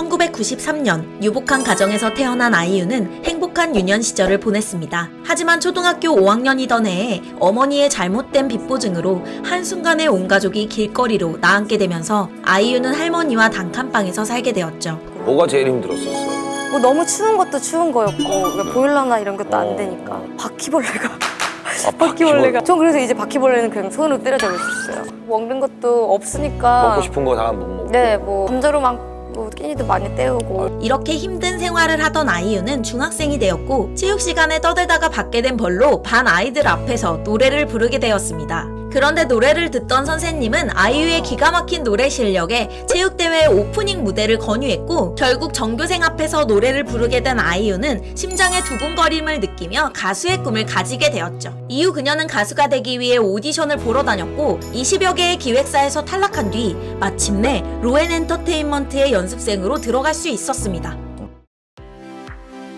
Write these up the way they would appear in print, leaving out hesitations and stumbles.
1993년 유복한 가정에서 태어난 아이유는 행복한 유년 시절을 보냈습니다. 하지만 초등학교 5학년이던 해에 어머니의 잘못된 빚보증으로 한순간에 온 가족이 길거리로 나앉게 되면서 아이유는 할머니와 단칸방에서 살게 되었죠. 뭐가 제일 힘들었었어? 뭐 너무 추운 것도 추운 거였고 보일러나 이런 것도 안 되니까 바퀴벌레가 바퀴벌레가 전 그래서 이제 바퀴벌레는 그냥 손으로 때려잡을 수 있어요. 먹는 것도 없으니까 먹고 싶은 거 다 못 먹고. 네, 뭐 감자로 막 끼니도 많이 때우고. 이렇게 힘든 생활을 하던 아이유는 중학생이 되었고 체육 시간에 떠들다가 받게 된 벌로 반 아이들 앞에서 노래를 부르게 되었습니다. 그런데 노래를 듣던 선생님은 아이유의 기가 막힌 노래 실력에 체육대회 오프닝 무대를 권유했고 결국 전교생 앞에서 노래를 부르게 된 아이유는 심장의 두근거림을 느끼며 가수의 꿈을 가지게 되었죠. 이후 그녀는 가수가 되기 위해 오디션을 보러 다녔고 20여 개의 기획사에서 탈락한 뒤 마침내 로엔 엔터테인먼트의 연습생으로 들어갈 수 있었습니다.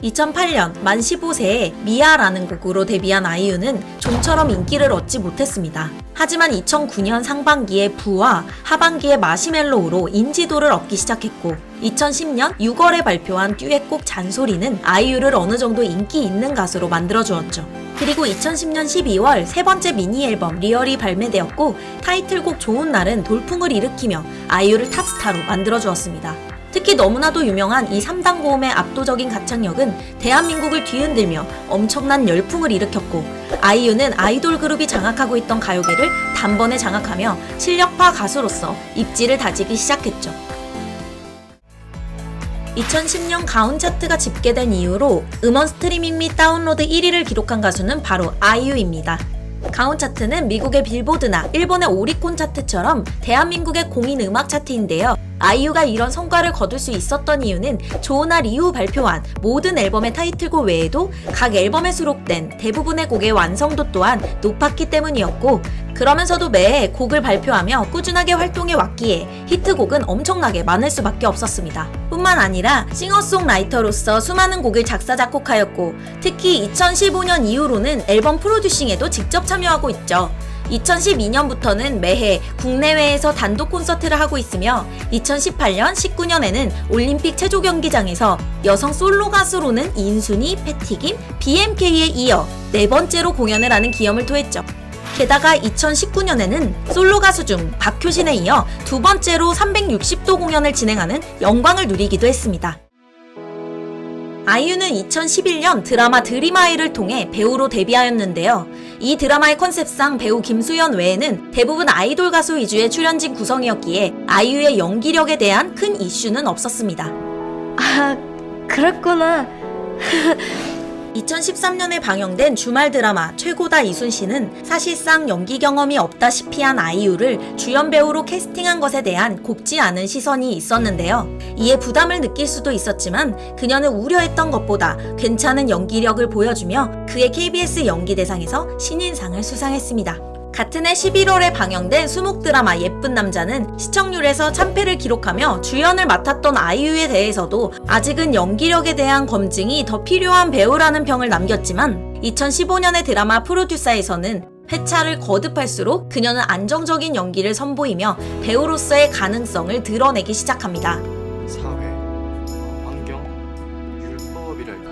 2008년 만 15세에 미아라는 곡으로 데뷔한 아이유는 좀처럼 인기를 얻지 못했습니다. 하지만 2009년 상반기에 부와 하반기에 마시멜로우로 인지도를 얻기 시작했고 2010년 6월에 발표한 듀엣곡 잔소리는 아이유를 어느 정도 인기 있는 가수로 만들어주었죠. 그리고 2010년 12월 세 번째 미니 앨범 리얼이 발매되었고 타이틀곡 좋은 날은 돌풍을 일으키며 아이유를 탑스타로 만들어주었습니다. 특히 너무나도 유명한 이 3단 고음의 압도적인 가창력은 대한민국을 뒤흔들며 엄청난 열풍을 일으켰고 아이유는 아이돌 그룹이 장악하고 있던 가요계를 단번에 장악하며 실력파 가수로서 입지를 다지기 시작했죠. 2010년 가온 차트가 집계된 이후로 음원 스트리밍 및 다운로드 1위를 기록한 가수는 바로 아이유입니다. 가온 차트는 미국의 빌보드나 일본의 오리콘 차트처럼 대한민국의 공인 음악 차트인데요. 아이유가 이런 성과를 거둘 수 있었던 이유는 좋은 날 이후 발표한 모든 앨범의 타이틀곡 외에도 각 앨범에 수록된 대부분의 곡의 완성도 또한 높았기 때문이었고 그러면서도 매해 곡을 발표하며 꾸준하게 활동해 왔기에 히트곡은 엄청나게 많을 수밖에 없었습니다. 뿐만 아니라 싱어송라이터로서 수많은 곡을 작사 작곡하였고 특히 2015년 이후로는 앨범 프로듀싱에도 직접 참여하고 있죠. 2012년부터는 매해 국내외에서 단독 콘서트를 하고 있으며 2018년, 19년에는 올림픽 체조 경기장에서 여성 솔로 가수로는 인순이, 패티김, BMK에 이어 네 번째로 공연을 하는 기염을 토했죠. 게다가 2019년에는 솔로 가수 중 박효신에 이어 두 번째로 360도 공연을 진행하는 영광을 누리기도 했습니다. 아이유는 2011년 드라마 드림아이를 통해 배우로 데뷔하였는데요. 이 드라마의 컨셉상 배우 김수현 외에는 대부분 아이돌 가수 위주의 출연진 구성이었기에 아이유의 연기력에 대한 큰 이슈는 없었습니다. 아, 그랬구나. 2013년에 방영된 주말 드라마 최고다 이순신은 사실상 연기 경험이 없다시피 한 아이유를 주연 배우로 캐스팅한 것에 대한 곱지 않은 시선이 있었는데요. 이에 부담을 느낄 수도 있었지만 그녀는 우려했던 것보다 괜찮은 연기력을 보여주며 그의 KBS 연기대상에서 신인상을 수상했습니다. 같은 해 11월에 방영된 수목 드라마 예쁜 남자는 시청률에서 참패를 기록하며 주연을 맡았던 아이유에 대해서도 아직은 연기력에 대한 검증이 더 필요한 배우라는 평을 남겼지만 2015년의 드라마 프로듀서에서는 회차를 거듭할수록 그녀는 안정적인 연기를 선보이며 배우로서의 가능성을 드러내기 시작합니다. 사회, 환경, 율법이랄까.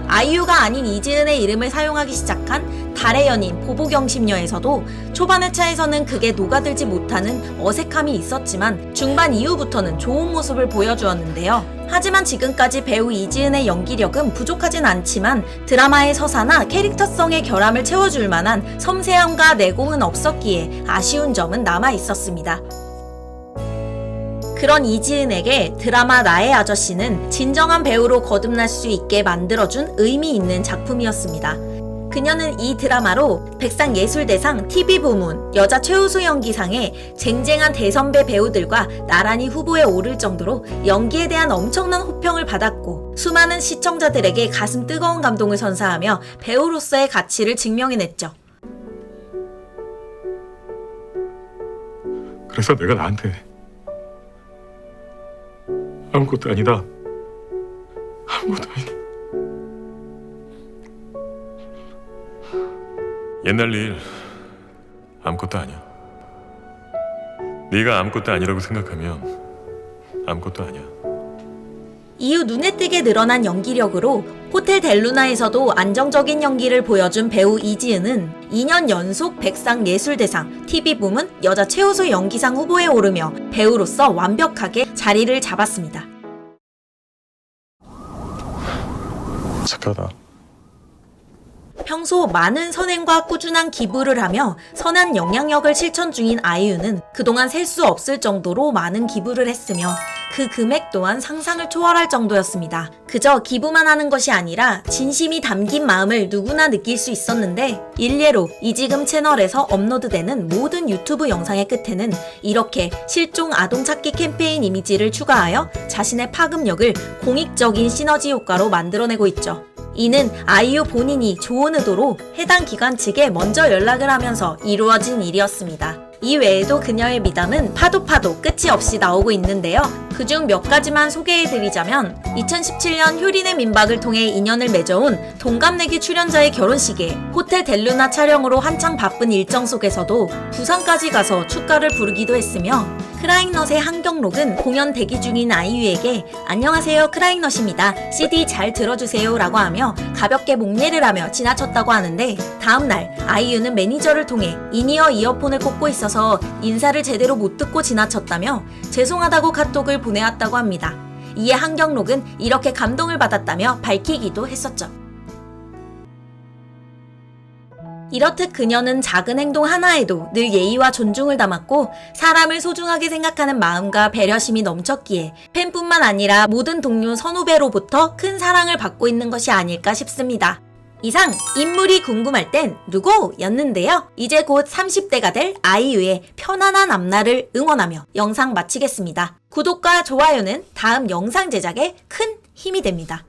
아이유가 아닌 이지은의 이름을 사용하기 시작한 달의 연인 보보경심녀에서도 초반 회차에서는 그게 녹아들지 못하는 어색함이 있었지만 중반 이후부터는 좋은 모습을 보여주었는데요. 하지만 지금까지 배우 이지은의 연기력은 부족하진 않지만 드라마의 서사나 캐릭터성의 결함을 채워줄 만한 섬세함과 내공은 없었기에 아쉬운 점은 남아 있었습니다. 그런 이지은에게 드라마 나의 아저씨는 진정한 배우로 거듭날 수 있게 만들어준 의미 있는 작품이었습니다. 그녀는 이 드라마로 백상예술대상 TV부문 여자 최우수 연기상에 쟁쟁한 대선배 배우들과 나란히 후보에 오를 정도로 연기에 대한 엄청난 호평을 받았고 수많은 시청자들에게 가슴 뜨거운 감동을 선사하며 배우로서의 가치를 증명해냈죠. 그래서 내가 나한테 아무것도 아니다. 아무것도 아니다. 옛날 일 아무것도 아니야. 네가 아무것도 아니라고 생각하면 아무것도 아니야. 이후 눈에 띄게 늘어난 연기력으로 호텔 델루나에서도 안정적인 연기를 보여준 배우 이지은은 2년 연속 백상 예술대상 TV부문 여자 최우수 연기상 후보에 오르며 배우로서 완벽하게 자리를 잡았습니다. 착하다. 평소 많은 선행과 꾸준한 기부를 하며 선한 영향력을 실천 중인 아이유는 그동안 셀 수 없을 정도로 많은 기부를 했으며 그 금액 또한 상상을 초월할 정도였습니다. 그저 기부만 하는 것이 아니라 진심이 담긴 마음을 누구나 느낄 수 있었는데 일례로 이지금 채널에서 업로드되는 모든 유튜브 영상의 끝에는 이렇게 실종 아동 찾기 캠페인 이미지를 추가하여 자신의 파급력을 공익적인 시너지 효과로 만들어내고 있죠. 이는 아이유 본인이 좋은 의도로 해당 기관 측에 먼저 연락을 하면서 이루어진 일이었습니다. 이 외에도 그녀의 미담은 파도 끝이 없이 나오고 있는데요. 그중 몇 가지만 소개해드리자면 2017년 효린의 민박을 통해 인연을 맺어온 동갑내기 출연자의 결혼식에 호텔 델루나 촬영으로 한창 바쁜 일정 속에서도 부산까지 가서 축가를 부르기도 했으며 크라잉넛의 한경록은 공연 대기 중인 아이유에게 안녕하세요 크라잉넛입니다. CD 잘 들어주세요 라고 하며 가볍게 목례를 하며 지나쳤다고 하는데 다음날 아이유는 매니저를 통해 인이어 이어폰을 꽂고 있어서 인사를 제대로 못 듣고 지나쳤다며 죄송하다고 카톡을 보내왔다고 합니다. 이에 한경록은 이렇게 감동을 받았다며 밝히기도 했었죠. 이렇듯 그녀는 작은 행동 하나에도 늘 예의와 존중을 담았고 사람을 소중하게 생각하는 마음과 배려심이 넘쳤기에 팬뿐만 아니라 모든 동료 선후배로부터 큰 사랑을 받고 있는 것이 아닐까 싶습니다. 이상 인물이 궁금할 땐 누구? 였는데요. 이제 곧 30대가 될 아이유의 편안한 앞날을 응원하며 영상 마치겠습니다. 구독과 좋아요는 다음 영상 제작에 큰 힘이 됩니다.